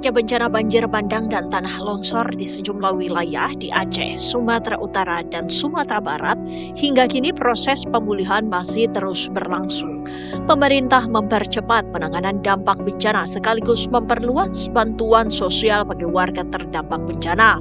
Maraknya bencana banjir bandang dan tanah longsor di sejumlah wilayah di Aceh, Sumatera Utara, dan Sumatera Barat, hingga kini proses pemulihan masih terus berlangsung. Pemerintah mempercepat penanganan dampak bencana sekaligus memperluas bantuan sosial bagi warga terdampak bencana.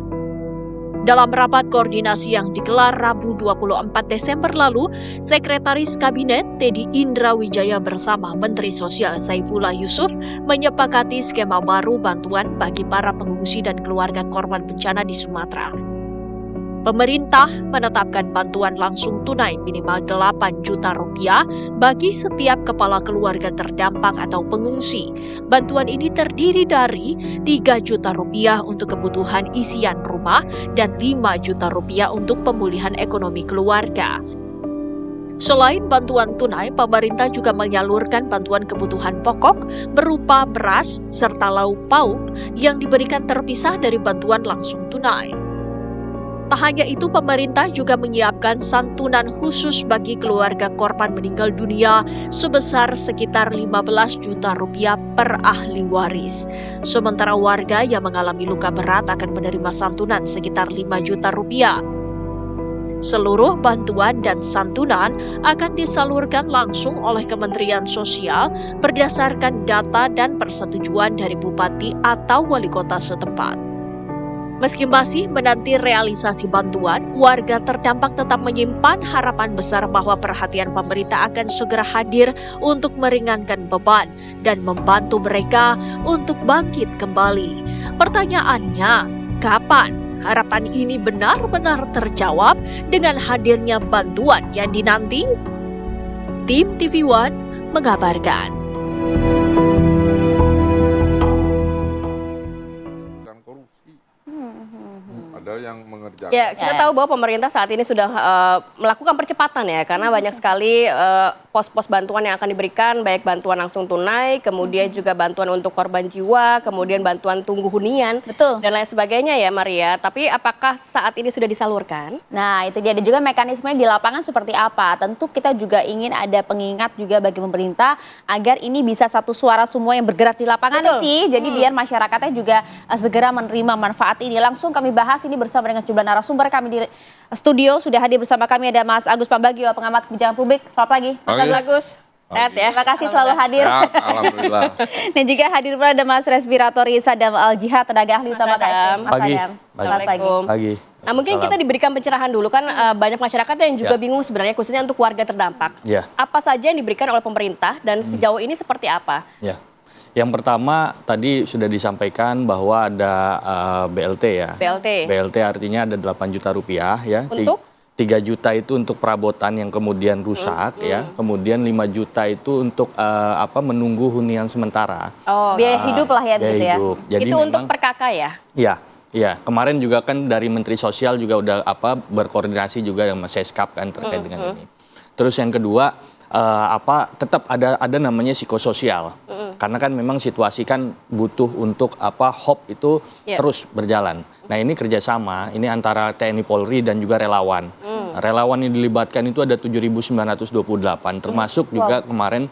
Dalam rapat koordinasi yang digelar Rabu 24 Desember lalu, Sekretaris Kabinet Teddy Indra Wijaya bersama Menteri Sosial Saifullah Yusuf menyepakati skema baru bantuan bagi para pengungsi dan keluarga korban bencana di Sumatera. Pemerintah menetapkan bantuan langsung tunai minimal 8 juta rupiah bagi setiap kepala keluarga terdampak atau pengungsi. Bantuan ini terdiri dari 3 juta rupiah untuk kebutuhan isian rumah dan 5 juta rupiah untuk pemulihan ekonomi keluarga. Selain bantuan tunai, pemerintah juga menyalurkan bantuan kebutuhan pokok berupa beras serta lauk pauk yang diberikan terpisah dari bantuan langsung tunai. Tak hanya itu, pemerintah juga menyiapkan santunan khusus bagi keluarga korban meninggal dunia sebesar sekitar 15 juta rupiah per ahli waris. Sementara warga yang mengalami luka berat akan menerima santunan sekitar 5 juta rupiah. Seluruh bantuan dan santunan akan disalurkan langsung oleh Kementerian Sosial berdasarkan data dan persetujuan dari bupati atau wali kota setempat. Meski masih menanti realisasi bantuan, warga terdampak tetap menyimpan harapan besar bahwa perhatian pemerintah akan segera hadir untuk meringankan beban dan membantu mereka untuk bangkit kembali. Pertanyaannya, kapan harapan ini benar-benar terjawab dengan hadirnya bantuan yang dinanti? Tim TV One mengabarkan. Ada yang mengerjakan. Ya, kita tahu bahwa pemerintah saat ini sudah melakukan percepatan ya, karena banyak sekali pos-pos bantuan yang akan diberikan, baik bantuan langsung tunai, kemudian juga bantuan untuk korban jiwa, kemudian bantuan tunggu hunian, dan lain sebagainya ya Maria. Tapi apakah saat ini sudah disalurkan? Nah itu dia, ada juga mekanisme di lapangan seperti apa. Tentu kita juga ingin ada pengingat juga bagi pemerintah agar ini bisa satu suara semua yang bergerak di lapangan nanti. Jadi biar masyarakatnya juga segera menerima manfaat ini. Langsung kami bahas ini bersama dengan jumlah narasumber kami di studio. Sudah hadir bersama kami ada Mas Agus Pambagio, pengamat kebijakan publik. Selamat pagi, Mas Agus. Sehat ya, terima kasih selalu hadir. Ya, alhamdulillah. Dan juga hadir pula ada Mas Respiratori Sadam Al-Jihad, tenaga ahli utama KSM. Mas Pagi. Sadam, selamat pagi. Nah mungkin kita diberikan pencerahan dulu kan, banyak masyarakat yang juga bingung sebenarnya, khususnya untuk warga terdampak. Ya. Apa saja yang diberikan oleh pemerintah dan sejauh ini seperti apa? Ya. Yang pertama tadi sudah disampaikan bahwa ada BLT ya. BLT. BLT artinya ada 8 juta rupiah ya. Untuk? 3 juta itu untuk perabotan yang kemudian rusak ya. Kemudian 5 juta itu untuk menunggu hunian sementara. Oh, biaya hidup lah ya begitu ya. Jadi itu memang, untuk per kakak ya? Iya. Ya, kemarin juga kan dari Menteri Sosial juga udah berkoordinasi juga dengan Seskap kan terkait dengan ini. Terus yang kedua tetap ada namanya psikososial. Karena kan memang situasi kan butuh untuk HOP itu terus berjalan. Nah ini kerjasama, ini antara TNI Polri dan juga relawan. Relawan yang dilibatkan itu ada 7.928, termasuk juga kemarin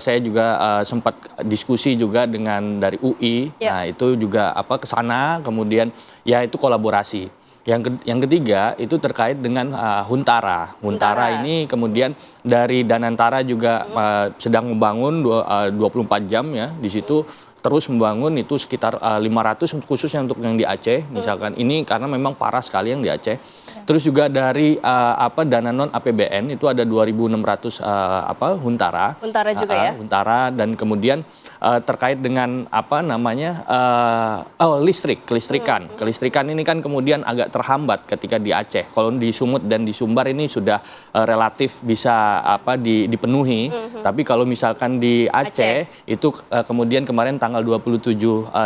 saya juga sempat diskusi juga dengan dari UI. Nah itu juga ke sana, kemudian ya itu kolaborasi. Yang ketiga itu terkait dengan Huntara. Huntara ini kemudian dari Danantara juga sedang membangun 24 jam ya di situ, terus membangun itu sekitar 500 khususnya untuk yang di Aceh misalkan. Ini karena memang parah sekali yang di Aceh. Terus juga dari dana non APBN itu ada 2.600 Huntara. Huntara juga ya. Huntara, dan kemudian terkait dengan kelistrikan. Kelistrikan ini kan kemudian agak terhambat ketika di Aceh. Kalau di Sumut dan di Sumbar ini sudah relatif bisa dipenuhi. Tapi kalau misalkan di Aceh itu kemudian kemarin tanggal 27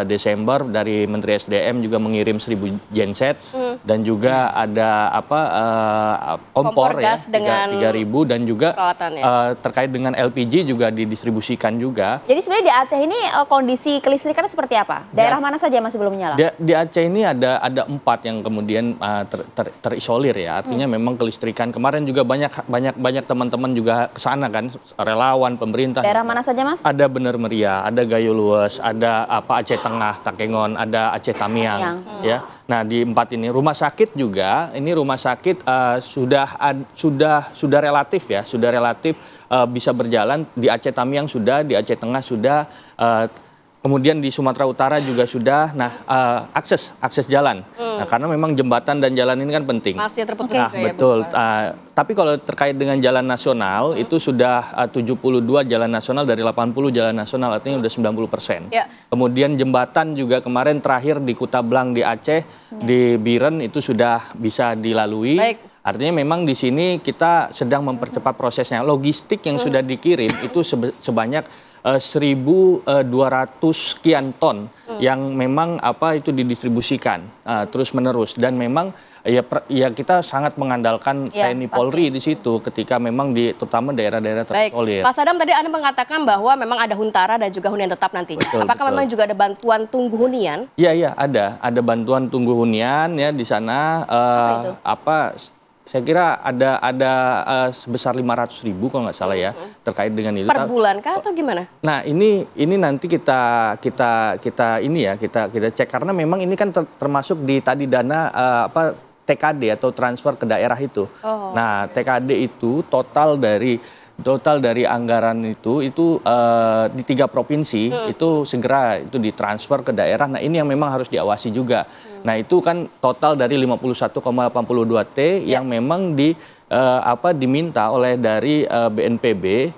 Desember dari Menteri SDM juga mengirim 1.000 genset dan juga ada kompor ya gas dengan 3.000 dan juga peralatannya. terkait dengan LPG juga didistribusikan juga. Jadi sebenarnya di Aceh ini kondisi kelistrikannya seperti apa? Daerah mana saja yang masih belum menyala? Di Aceh ini ada 4 yang kemudian terisolir ya. Artinya memang kelistrikan. Kemarin juga banyak teman-teman juga ke sana kan, relawan, pemerintah. Daerah mana saja, Mas? Ada Bener Meriah, ada Gayo Lues, ada Aceh Tengah, Takengon, ada Aceh Tamiang, ya. Nah, di 4 ini rumah sakit juga, ini rumah sakit sudah relatif ya, sudah relatif bisa berjalan. Di Aceh Tamiang sudah, di Aceh Tengah sudah, kemudian di Sumatera Utara juga sudah. Nah, akses jalan. Nah, karena memang jembatan dan jalan ini kan penting. Masih terputus Nah, juga ya, betul. Bu? Tapi kalau terkait dengan jalan nasional, itu sudah 72 jalan nasional dari 80 jalan nasional, artinya sudah 90%. Ya. Kemudian jembatan juga kemarin terakhir di Kutablang di Aceh, di Biren itu sudah bisa dilalui. Baik. Artinya memang di sini kita sedang mempercepat prosesnya. Logistik yang sudah dikirim itu sebanyak 1.200 sekian ton yang memang itu didistribusikan terus menerus, dan memang ya kita sangat mengandalkan TNI Polri di situ ketika memang terutama daerah-daerah terisolir. Baik, Pak Sadam, tadi Anda mengatakan bahwa memang ada huntara dan juga hunian tetap nantinya. Betul, Apakah betul. memang juga ada bantuan tunggu hunian? Iya, ada bantuan tunggu hunian ya di sana. Saya kira ada sebesar 500.000 kalau nggak salah ya terkait dengan itu. Per bulan kah atau gimana? Nah, ini nanti kita cek karena memang ini kan termasuk di tadi dana TKD atau transfer ke daerah itu. Nah, TKD itu total dari anggaran itu di 3 provinsi itu segera itu ditransfer ke daerah. Nah, ini yang memang harus diawasi juga. Nah, itu kan total dari 51,82 T yang memang diminta oleh dari BNPB,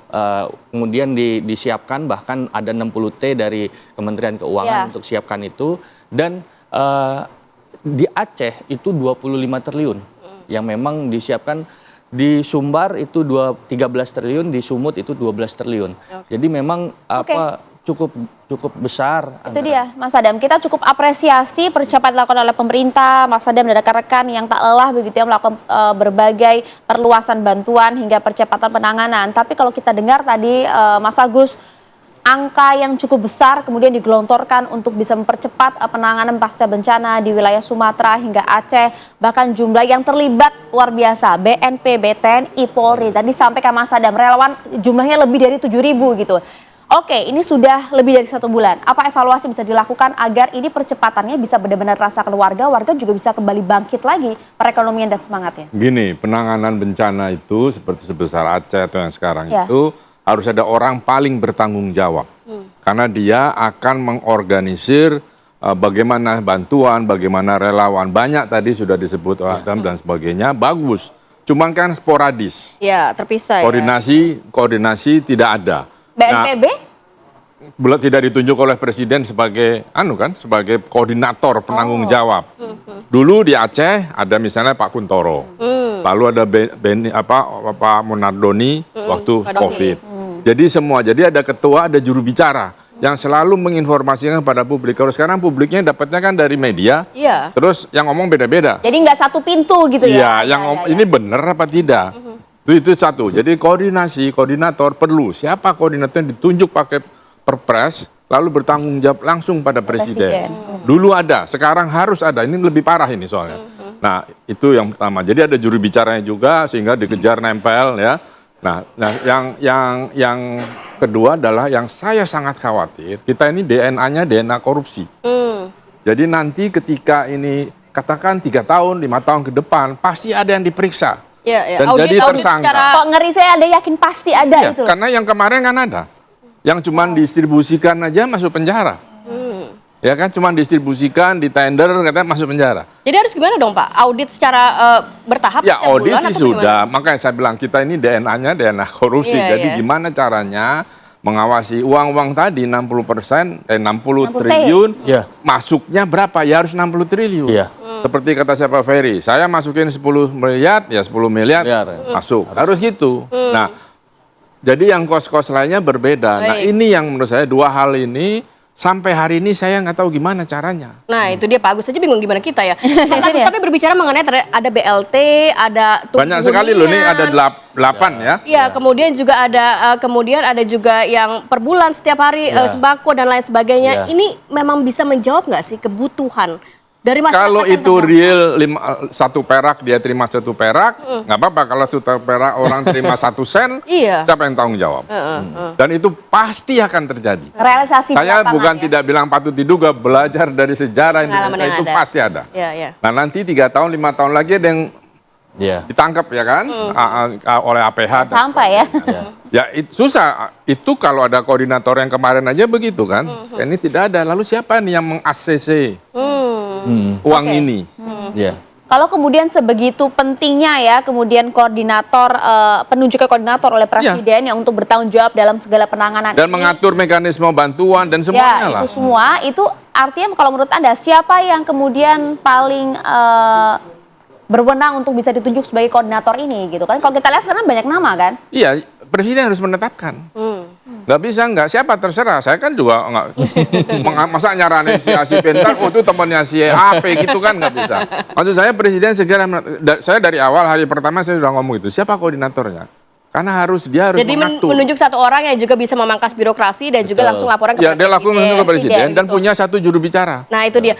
kemudian disiapkan, bahkan ada 60 T dari Kementerian Keuangan untuk siapkan itu, dan di Aceh itu 25 triliun yang memang disiapkan. Di Sumbar itu 13 triliun, di Sumut itu 12 triliun. Jadi memang cukup besar. Itu dia, Mas Sadam. Kita cukup apresiasi percepatan dilakukan oleh pemerintah, Mas Sadam dan rekan-rekan yang tak lelah begitu ya melakukan berbagai perluasan bantuan hingga percepatan penanganan. Tapi kalau kita dengar tadi Mas Agus, angka yang cukup besar kemudian digelontorkan untuk bisa mempercepat penanganan pasca bencana di wilayah Sumatera hingga Aceh, bahkan jumlah yang terlibat luar biasa, BNPB, TNI, Polri. Tadi sampaikan Mas Sadam, relawan jumlahnya lebih dari 7.000 gitu. Oke, ini sudah lebih dari 1 bulan. Apa evaluasi bisa dilakukan agar ini percepatannya bisa benar-benar terasa keluarga, warga juga bisa kembali bangkit lagi perekonomian dan semangatnya? Gini, penanganan bencana itu seperti sebesar Aceh atau yang sekarang itu harus ada orang paling bertanggung jawab. Karena dia akan mengorganisir bagaimana bantuan, bagaimana relawan. Banyak tadi sudah disebut dan sebagainya, bagus. Cuman kan sporadis. Ya, terpisah. Koordinasi tidak ada. BNPB? Tidak ditunjuk oleh Presiden sebagai sebagai koordinator penanggung jawab. Dulu di Aceh ada misalnya Pak Kuntoro. Lalu ada Pak Monardoni waktu COVID. Jadi ada ketua, ada juru bicara yang selalu menginformasikan kepada publik. Kalau sekarang publiknya dapatnya kan dari media, terus yang ngomong beda-beda. Jadi nggak satu pintu gitu ya? Iya, ini benar apa tidak? Itu satu. Jadi koordinator perlu. Siapa koordinator yang ditunjuk pakai perpres, lalu bertanggung jawab langsung pada Presiden. Dulu ada, sekarang harus ada. Ini lebih parah ini soalnya. Nah, itu yang pertama. Jadi ada juru bicaranya juga sehingga dikejar nempel ya. Nah, yang kedua adalah yang saya sangat khawatir, kita ini DNA-nya DNA korupsi. Jadi nanti ketika ini katakan 3 tahun, 5 tahun ke depan, pasti ada yang diperiksa. Dan jadi tersangka. Kok ngeri, saya ada yakin pasti ada itu. Karena yang kemarin kan ada. Yang cuma distribusikan aja masuk penjara. Ya kan, cuma distribusikan, di tender, katanya masuk penjara. Jadi harus gimana dong Pak? Audit secara bertahap? Ya audit sih sudah, makanya saya bilang kita ini DNA-nya DNA korupsi. Jadi gimana caranya mengawasi uang-uang tadi 60%, 60 triliun, masuknya berapa? Ya harus 60 triliun. Seperti kata siapa Ferry, saya masukin 10 miliar, ya 10 miliar masuk. Harus gitu. Nah, jadi yang kos-kos lainnya berbeda. Nah, ini yang menurut saya 2 hal ini Sampai hari ini saya nggak tahu gimana caranya. Nah itu dia Pak Agus aja bingung gimana kita ya. Mas Agus, tapi berbicara mengenai ada BLT, ada Banyak sekali loh, nih ada 8 ya. Iya, kemudian juga ada juga yang per bulan setiap hari sembako dan lain sebagainya. Ini memang bisa menjawab nggak sih kebutuhan dari masyarakat? Kalau itu real 1 perak dia terima 1 perak, nggak apa-apa. Kalau 1 perak orang terima 1 sen, siapa yang tanggung jawab? Dan itu pasti akan terjadi. Realisasi Saya bukan ya? tidak bilang patut diduga, belajar dari sejarah Indonesia itu pasti ada. Nah nanti 3 tahun, 5 tahun lagi ada yang ditangkap ya kan, oleh APH. Sampai ya. Ya itu susah. Itu kalau ada koordinator yang kemarin aja begitu kan. Ini tidak ada. Lalu siapa nih yang meng-ACC uang ini? Kalau kemudian sebegitu pentingnya ya, kemudian koordinator, penunjukan koordinator oleh presiden yang untuk bertanggung jawab dalam segala penanganan dan mengatur mekanisme bantuan dan semuanya lah. Itu semua, itu artinya kalau menurut Anda siapa yang kemudian paling berwenang untuk bisa ditunjuk sebagai koordinator ini gitu kan? Kalau kita lihat sekarang banyak nama kan? Iya, presiden harus menetapkan. Nggak bisa nggak, siapa terserah. Saya kan juga nggak, masa nyaranin si Pintar, itu temannya si AP gitu kan, nggak bisa. Maksud saya presiden segera, saya dari awal hari pertama saya sudah ngomong itu, siapa koordinatornya? Karena dia harus jadi mengatur. menunjuk 1 orang yang juga bisa memangkas birokrasi dan juga langsung laporan ke dia langsung ke presiden dan punya 1 juru bicara. Nah itu dia.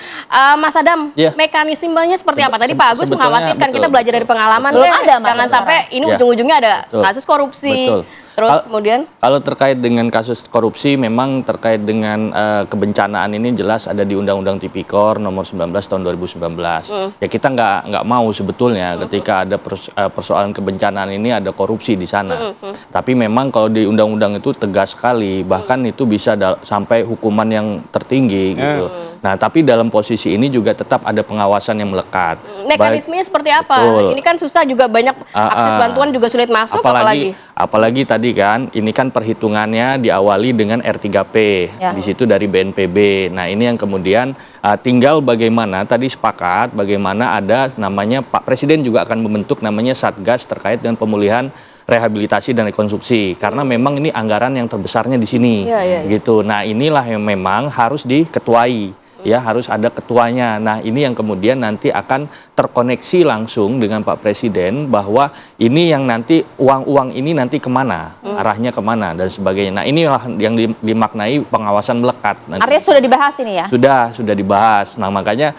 Mas Adam, mekanismenya seperti apa? Tadi Pak Agus mengkhawatirkan kita belajar dari pengalaman. Jangan sampai ini ujung-ujungnya ada kasus korupsi. Terus kemudian? Kalau terkait dengan kasus korupsi, memang terkait dengan kebencanaan ini jelas ada di Undang-Undang Tipikor nomor 19 tahun 2019. Ya kita nggak mau sebetulnya ketika ada persoalan kebencanaan ini ada korupsi di sana. Tapi memang kalau di undang-undang itu tegas sekali, bahkan itu bisa sampai hukuman yang tertinggi gitu. Nah, tapi dalam posisi ini juga tetap ada pengawasan yang melekat. Mekanismenya seperti apa? Betul. Ini kan susah juga, banyak akses bantuan juga sulit masuk, apalagi tadi kan, ini kan perhitungannya diawali dengan R3P, di situ dari BNPB. Nah, ini yang kemudian tinggal bagaimana, tadi sepakat bagaimana ada namanya, Pak Presiden juga akan membentuk namanya Satgas terkait dengan pemulihan rehabilitasi dan rekonstruksi, karena memang ini anggaran yang terbesarnya di sini, gitu. Nah, inilah yang memang harus diketuai. Ya, harus ada ketuanya. Nah, ini yang kemudian nanti akan terkoneksi langsung dengan Pak Presiden bahwa ini yang nanti uang-uang ini nanti kemana, arahnya kemana dan sebagainya. Nah, inilah yang dimaknai pengawasan melekat. Nanti. Artinya sudah dibahas ini ya? Sudah dibahas. Nah, makanya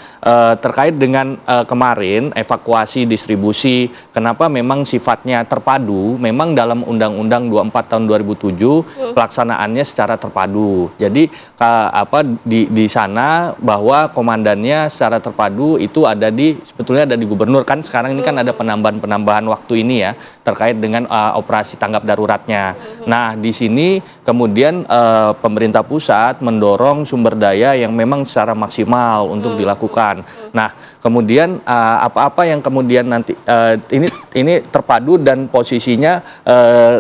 terkait dengan kemarin evakuasi distribusi, kenapa memang sifatnya terpadu? Memang dalam Undang-Undang 24 tahun 2007 pelaksanaannya secara terpadu. Jadi di sana bahwa komandannya secara terpadu itu sebetulnya ada di gubernur, kan sekarang ini kan ada penambahan waktu ini ya terkait dengan operasi tanggap daruratnya. Nah, di sini kemudian pemerintah pusat mendorong sumber daya yang memang secara maksimal untuk dilakukan. Nah, kemudian apa-apa yang kemudian nanti ini terpadu dan posisinya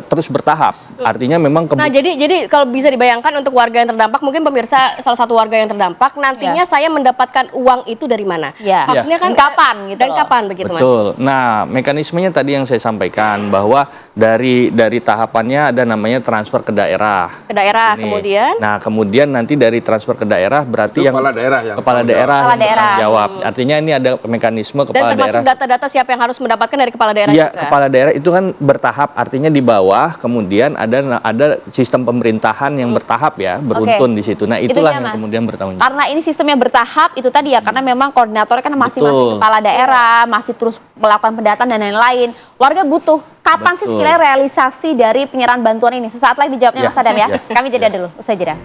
terus bertahap. Artinya memang Nah, jadi kalau bisa dibayangkan untuk warga yang terdampak, mungkin pemirsa salah satu warga yang terdampak, nantinya saya mendapatkan uang itu dari mana? Maksudnya kan kapan gitu. Dan kapan begitu, Mas? Betul. Nah, mekanismenya tadi yang saya sampaikan bahwa dari tahapannya ada namanya transfer ke daerah. Ke daerah kemudian? Nah, kemudian nanti dari transfer ke daerah berarti yang kepala daerah yang jawab. Artinya ini ada mekanisme kepala daerah. Dan termasuk data-data siapa yang harus mendapatkan dari kepala daerah juga? Iya, kepala daerah itu kan bertahap, artinya di bawah kemudian ada sistem pemerintahan yang bertahap ya, beruntun di situ. Nah, itulah yang kemudian bertanggung jawab. Karena ini sistemnya bertahap itu tadi ya, karena memang koordinatornya kan masih kepala daerah, masih terus melakukan pendataan dan lain-lain. Warga butuh kapan sih sekiranya realisasi dari penyerahan bantuan ini? Sesaat lagi dijawabnya Mas Adam ya. Kami jeda dulu, usai jeda.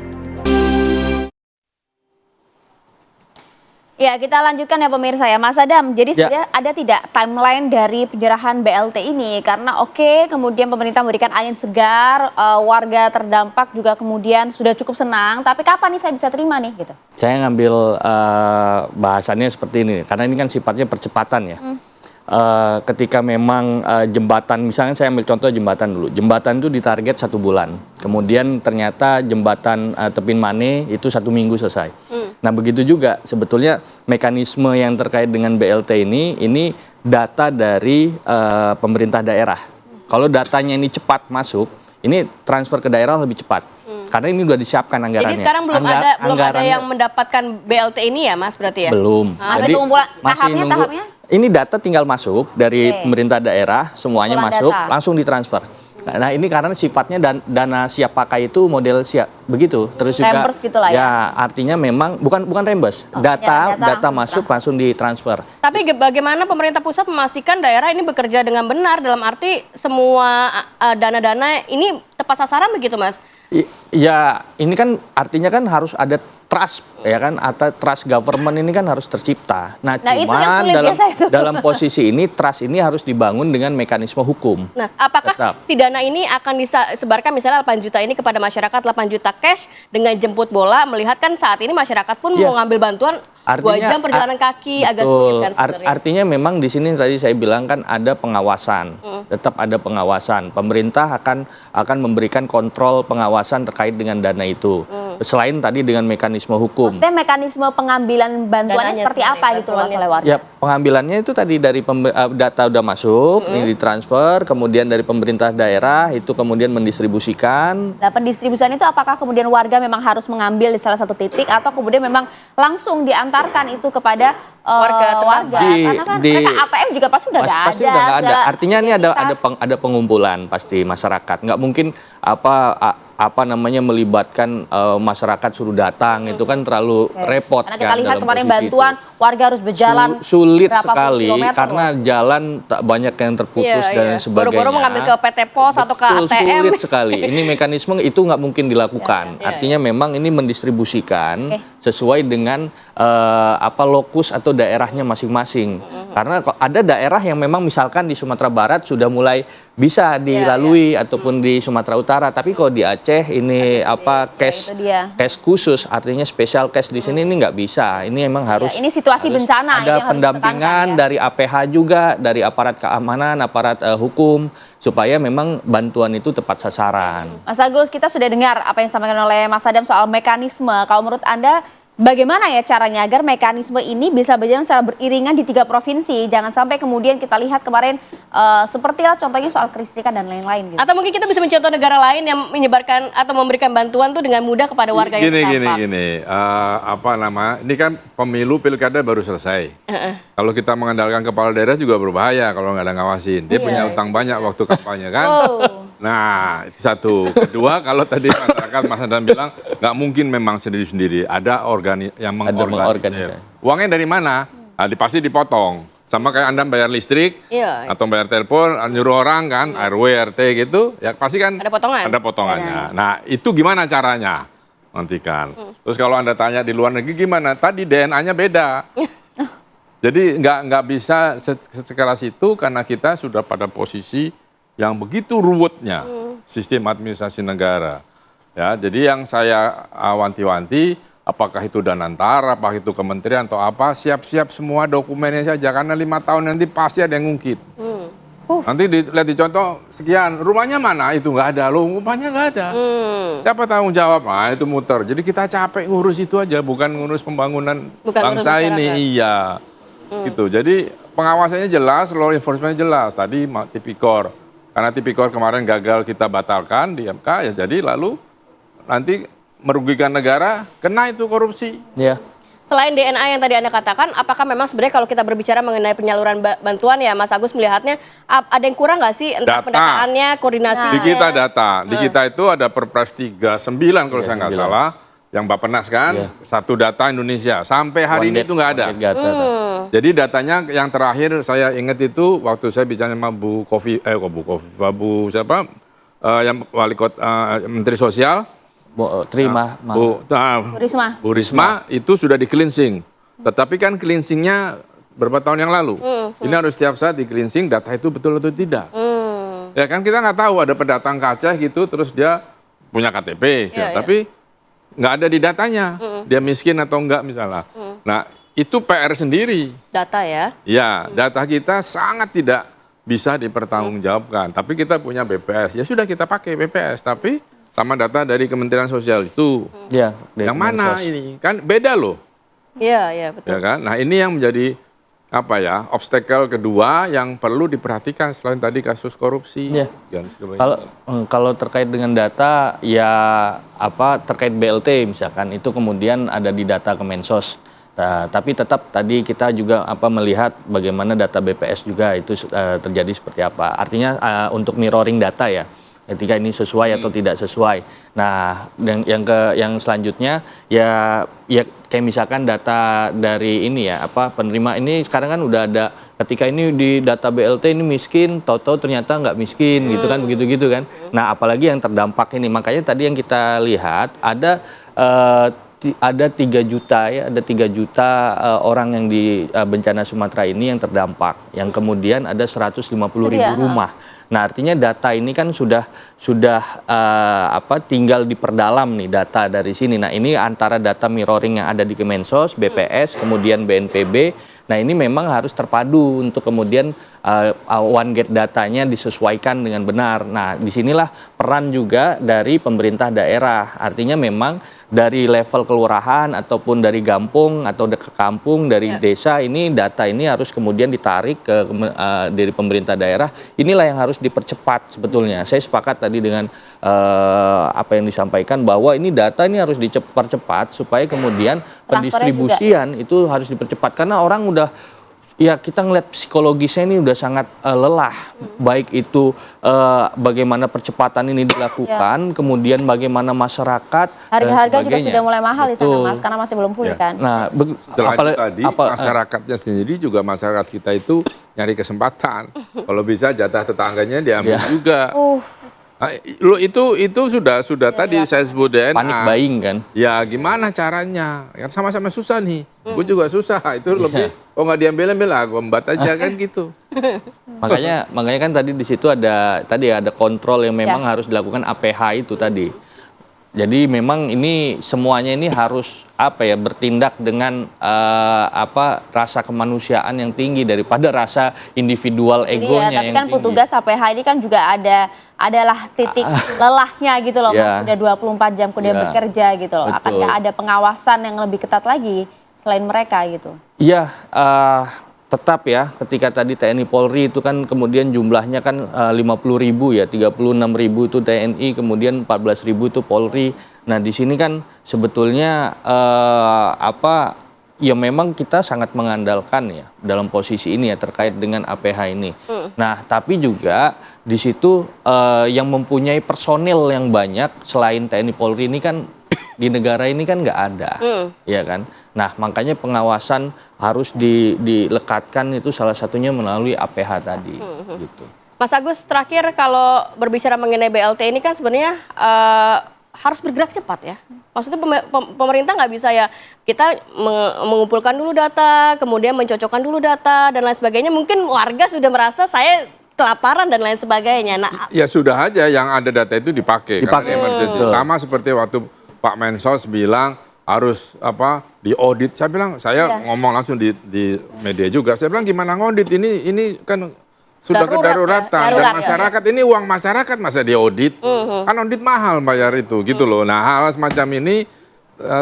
Ya, kita lanjutkan ya pemirsa ya, Mas Adam. Jadi sudah ada tidak timeline dari penyerahan BLT ini? Karena kemudian pemerintah memberikan angin segar, warga terdampak juga kemudian sudah cukup senang. Tapi kapan nih saya bisa terima nih gitu? Saya ngambil bahasannya seperti ini, karena ini kan sifatnya percepatan ya. Ketika memang jembatan, misalnya saya ambil contoh jembatan dulu. Jembatan itu ditarget 1 bulan. Kemudian ternyata jembatan Tepin Mane itu 1 minggu selesai. Nah, begitu juga sebetulnya mekanisme yang terkait dengan BLT ini data dari pemerintah daerah. Kalau datanya ini cepat masuk, ini transfer ke daerah lebih cepat. Karena ini udah disiapkan anggarannya. Jadi sekarang belum ada yang mendapatkan BLT ini ya, Mas, berarti ya? Belum. Masih pengumpulan tahapnya? Ini data tinggal masuk dari pemerintah daerah, semuanya masuk, langsung ditransfer. Nah ini karena sifatnya dana siap pakai itu model siap begitu, terus juga reimburse gitu lah ya. Artinya memang bukan reimburse, data masuk langsung ditransfer. Tapi bagaimana pemerintah pusat memastikan daerah ini bekerja dengan benar, dalam arti semua dana-dana ini tepat sasaran begitu, Mas? Ya ini kan artinya kan harus ada trust ya kan, atau trust government ini kan harus tercipta. Nah cuman dalam posisi ini trust ini harus dibangun dengan mekanisme hukum. Nah apakah si dana ini akan disebarkan misalnya 8 juta ini kepada masyarakat, 8 juta cash dengan jemput bola, melihat kan saat ini masyarakat pun mau ngambil bantuan 2 jam perjalanan kaki agak sulit kan sebenarnya. Artinya memang di sini tadi saya bilang kan ada pengawasan, tetap ada pengawasan. Pemerintah akan memberikan kontrol pengawasan terkait dengan dana itu. Selain tadi dengan mekanisme hukum. Maksudnya mekanisme pengambilan bantuannya seperti apa gitu Mas oleh warga? Ya pengambilannya itu tadi dari data udah masuk, ini ditransfer, kemudian dari pemerintah daerah itu kemudian mendistribusikan. Nah pendistribusian itu apakah kemudian warga memang harus mengambil di salah satu titik atau kemudian memang langsung diantarkan itu kepada warga? Karena kan mereka ATM juga pasti udah nggak ada. Pasti udah nggak ada. Artinya ini ada pengumpulan pasti masyarakat. Nggak mungkin melibatkan masyarakat suruh datang itu kan terlalu repot. Karena kita lihat kemarin bantuan warga harus berjalan sulit sekali karena jalan tak banyak yang terputus dan sebagainya. Baru-baru mengambil ke PT Pos atau ke ATM. Sulit sekali. Ini mekanisme itu nggak mungkin dilakukan. Artinya memang ini mendistribusikan sesuai dengan lokus atau daerahnya masing-masing. Karena ada daerah yang memang misalkan di Sumatera Barat sudah mulai bisa dilalui ataupun di Sumatera Utara, tapi kalau di Aceh ini cash khusus, artinya special cash di sini ini nggak bisa. Ini memang harus ini situasi bencana. Ada pendampingan dari APH juga, dari aparat keamanan, aparat hukum, supaya memang bantuan itu tepat sasaran. Mas Agus, kita sudah dengar apa yang disampaikan oleh Mas Adam soal mekanisme. Kalau menurut Anda, bagaimana ya caranya agar mekanisme ini bisa berjalan secara beriringan di 3 provinsi? Jangan sampai kemudian kita lihat kemarin sepertilah contohnya soal keristrikan dan lain-lain. Gitu. Atau mungkin kita bisa mencontoh negara lain yang menyebarkan atau memberikan bantuan tuh dengan mudah kepada warga yang terdampak. Ini kan pemilu pilkada baru selesai. Kalau kita mengandalkan kepala daerah juga berbahaya kalau nggak ada ngawasin. Dia punya utang banyak waktu kampanye kan. Nah itu satu. Kedua kalau tadi masyarakat Mas Adam bilang nggak mungkin memang sendiri-sendiri. Ada yang mengorganisir. Uangnya dari mana? Pasti dipotong. Sama kayak Anda bayar listrik atau bayar telepon, nyuruh orang kan, RW, RT gitu, ya pasti kan ada potongannya. Nah itu gimana caranya? Nanti kan. Terus kalau Anda tanya di luar negeri gimana? Tadi DNA-nya beda. Jadi nggak bisa sekeras itu karena kita sudah pada posisi yang begitu ruwetnya sistem administrasi negara. Ya, jadi yang saya wanti-wanti, apakah itu Danantara, apakah itu kementerian atau apa, siap-siap semua dokumennya saja karena 5 tahun nanti pasti ada yang ngungkit. Nanti lihat di contoh sekian, rumahnya mana? Itu nggak ada, rumahnya nggak ada. Siapa tanggung jawab? Nah itu muter. Jadi kita capek ngurus itu aja, bukan ngurus pembangunan bangsa ini. Iya, gitu. Jadi pengawasannya jelas, law enforcement jelas. Tadi Tipikor, karena Tipikor kemarin gagal kita batalkan di MK, ya jadi lalu nanti merugikan negara, kena itu korupsi. Ya. Selain DNA yang tadi Anda katakan, apakah memang sebenarnya kalau kita berbicara mengenai penyaluran bantuan ya Mas Agus melihatnya ada yang kurang nggak sih entah pendataannya, koordinasinya? Di kita data, di kita itu ada Perpres 39 kalau saya nggak salah, yang Bappenas kan, satu data Indonesia, sampai hari ini itu nggak ada. Jadi datanya yang terakhir saya ingat itu waktu saya bicara sama Bu Wali Kota Menteri Sosial, Bu Risma itu sudah di cleansing, tetapi kan cleansingnya berapa tahun yang lalu. Ini harus setiap saat di cleansing data itu betul atau tidak. Ya kan kita nggak tahu ada pendatang ke Aceh gitu terus dia punya KTP, tapi nggak ada di datanya, dia miskin atau enggak misalnya. Nah itu PR sendiri. Data ya? Ya data kita sangat tidak bisa dipertanggungjawabkan. Tapi kita punya BPS, ya sudah kita pakai BPS, tapi sama data dari Kementerian Sosial itu. Yang mana ini? Kan beda loh. Iya, betul. Ya kan? Nah, ini yang menjadi obstacle kedua yang perlu diperhatikan selain tadi kasus korupsi. Iya. Kalau terkait dengan data ya terkait BLT misalkan itu kemudian ada di data Kemensos. Nah, tapi tetap tadi kita juga melihat bagaimana data BPS juga itu terjadi seperti apa. Artinya untuk mirroring data ya. Ketika ini sesuai atau tidak sesuai. Nah, yang selanjutnya ya kayak misalkan data dari ini ya penerima ini sekarang kan udah ada ketika ini di data BLT ini miskin, tahu-tahu ternyata nggak miskin gitu kan begitu kan. Nah, apalagi yang terdampak ini. Makanya tadi yang kita lihat ada 3 juta ya, ada 3 juta orang yang di bencana Sumatera ini yang terdampak. Yang kemudian ada 150.000 rumah. Nah, artinya data ini kan sudah tinggal diperdalam nih data dari sini. Nah, ini antara data mirroring yang ada di Kemensos, BPS, kemudian BNPB. Nah, ini memang harus terpadu untuk kemudian one gate datanya disesuaikan dengan benar. Nah, disinilah peran juga dari pemerintah daerah. Artinya memang dari level kelurahan ataupun dari kampung atau ke kampung, dari desa ini data ini harus kemudian ditarik dari pemerintah daerah. Inilah yang harus dipercepat sebetulnya. Saya sepakat tadi dengan apa yang disampaikan bahwa ini data ini harus dipercepat supaya kemudian pendistribusian itu harus dipercepat karena orang udah kita ngeliat psikologisnya ini udah sangat lelah, baik itu bagaimana percepatan ini dilakukan, kemudian bagaimana masyarakat harga-harga juga sudah mulai mahal di sana Mas, karena masih belum pulih kan. Nah, tadi masyarakatnya sendiri juga masyarakat kita itu nyari kesempatan, kalau bisa jatah tetangganya diambil juga. Nah, itu sudah tadi saya sebut DNA. Panik buying kan? Ya gimana caranya? Kan sama-sama susah nih. Gue juga susah. Itu lebih nggak diambil-ambil lah, gue embat aja kan gitu. makanya kan tadi di situ ada kontrol yang memang harus dilakukan APH itu tadi. Jadi memang ini semuanya ini harus bertindak dengan rasa kemanusiaan yang tinggi daripada rasa individual egonya. Tapi kan petugas APH ini kan juga adalah titik lelahnya gitu loh, Mas. Sudah 24 jam kemudian bekerja gitu loh. Akankah ada pengawasan yang lebih ketat lagi selain mereka gitu? Iya. Tetap ya, ketika tadi TNI Polri itu kan kemudian jumlahnya kan 50.000 ya, 36.000 itu TNI, kemudian 14.000 itu Polri. Nah, di sini kan sebetulnya ya memang kita sangat mengandalkan ya dalam posisi ini ya terkait dengan APH ini. Nah, tapi juga di situ yang mempunyai personil yang banyak selain TNI Polri ini kan di negara ini kan nggak ada, ya kan. Nah, makanya pengawasan harus dilekatkan itu salah satunya melalui APH tadi. Gitu. Mas Agus, terakhir kalau berbicara mengenai BLT ini kan sebenarnya harus bergerak cepat ya. Maksudnya pemerintah nggak bisa ya kita mengumpulkan dulu data, kemudian mencocokkan dulu data dan lain sebagainya. Mungkin warga sudah merasa saya kelaparan dan lain sebagainya. Nah, ya sudah aja yang ada data itu dipakai. Sama seperti waktu Pak Mensos bilang harus diaudit. Saya bilang, saya ngomong langsung di media juga. Saya bilang gimana ngaudit ini kan sudah kedaruratan dan masyarakat ini uang masyarakat masa diaudit. Kan audit mahal bayar itu gitu loh. Nah, hal semacam ini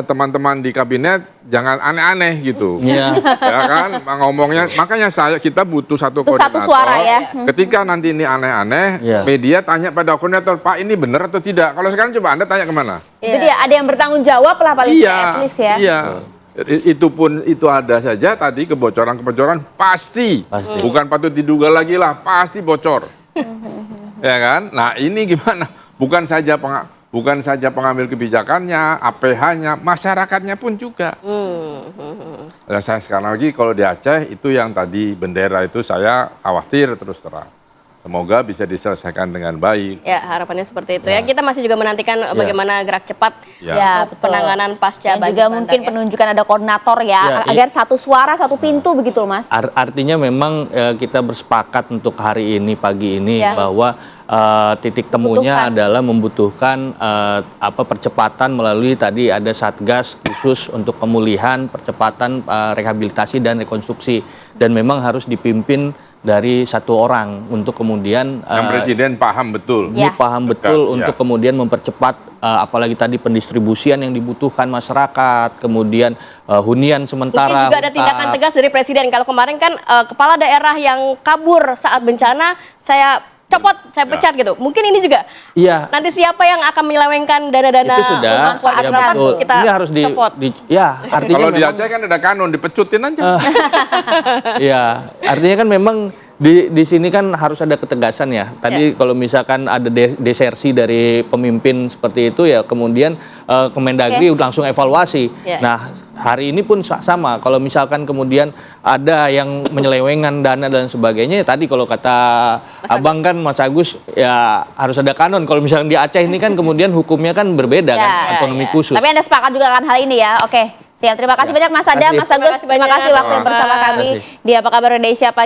teman-teman di kabinet jangan aneh-aneh gitu. Ya kan ngomongnya, makanya kita butuh satu koordinator. Satu suara ya. Ketika nanti ini aneh-aneh, media tanya pada koordinator, Pak ini benar atau tidak? Kalau sekarang coba Anda tanya kemana? Jadi ada yang bertanggung jawab lah paling at least ya. Iya. Itu ada saja tadi kebocoran pasti. Bukan patut diduga lagi lah, pasti bocor. Ya kan? Nah, ini gimana? Bukan saja pengambil kebijakannya, APH-nya, masyarakatnya pun juga. Dan saya sekarang lagi kalau di Aceh itu yang tadi bendera itu saya khawatir terus terang. Semoga bisa diselesaikan dengan baik. Ya, harapannya seperti itu ya. Kita masih juga menantikan bagaimana gerak cepat penanganan pasca banjir. Juga mungkin penunjukan ada koordinator agar satu suara, satu pintu begitu, Mas. Artinya memang kita bersepakat untuk hari ini, pagi ini bahwa titik temunya adalah membutuhkan percepatan melalui tadi ada Satgas khusus untuk pemulihan, percepatan rehabilitasi dan rekonstruksi, dan memang harus dipimpin dari satu orang untuk kemudian Yang presiden paham betul. ini paham betul Ya. untuk kemudian mempercepat apalagi tadi pendistribusian yang dibutuhkan masyarakat, kemudian hunian sementara. Mungkin juga ada tindakan tegas dari presiden. Kalau kemarin kan kepala daerah yang kabur saat bencana, saya copot, saya pecat gitu. Mungkin ini juga. Iya. Nanti siapa yang akan menyelewengkan dana-dana Itu sudah, manfaat ya rakyat, betul. kita Ini harus copot. ya artinya Kalau di memang, Aceh kan ada kanon, dipecutin aja. ya artinya kan memang di sini kan harus ada ketegasan ya. Tadi kalau misalkan ada desersi dari pemimpin seperti itu ya kemudian Kemendagri langsung evaluasi. Ya. Nah hari ini pun sama. Kalau misalkan kemudian ada yang menyelewengkan dana dan sebagainya, ya tadi kalau kata Abang kan Mas Agus ya harus ada kanon. Kalau misalkan di Aceh ini kan kemudian hukumnya kan berbeda kan, otonomi khusus. Tapi Anda sepakat juga kan hal ini ya? Oke, siap. Terima kasih banyak Mas Adam, Mas Agus. Terima kasih waktu Sama-sama. bersama kami di Apa Kabar Indonesia Pagi.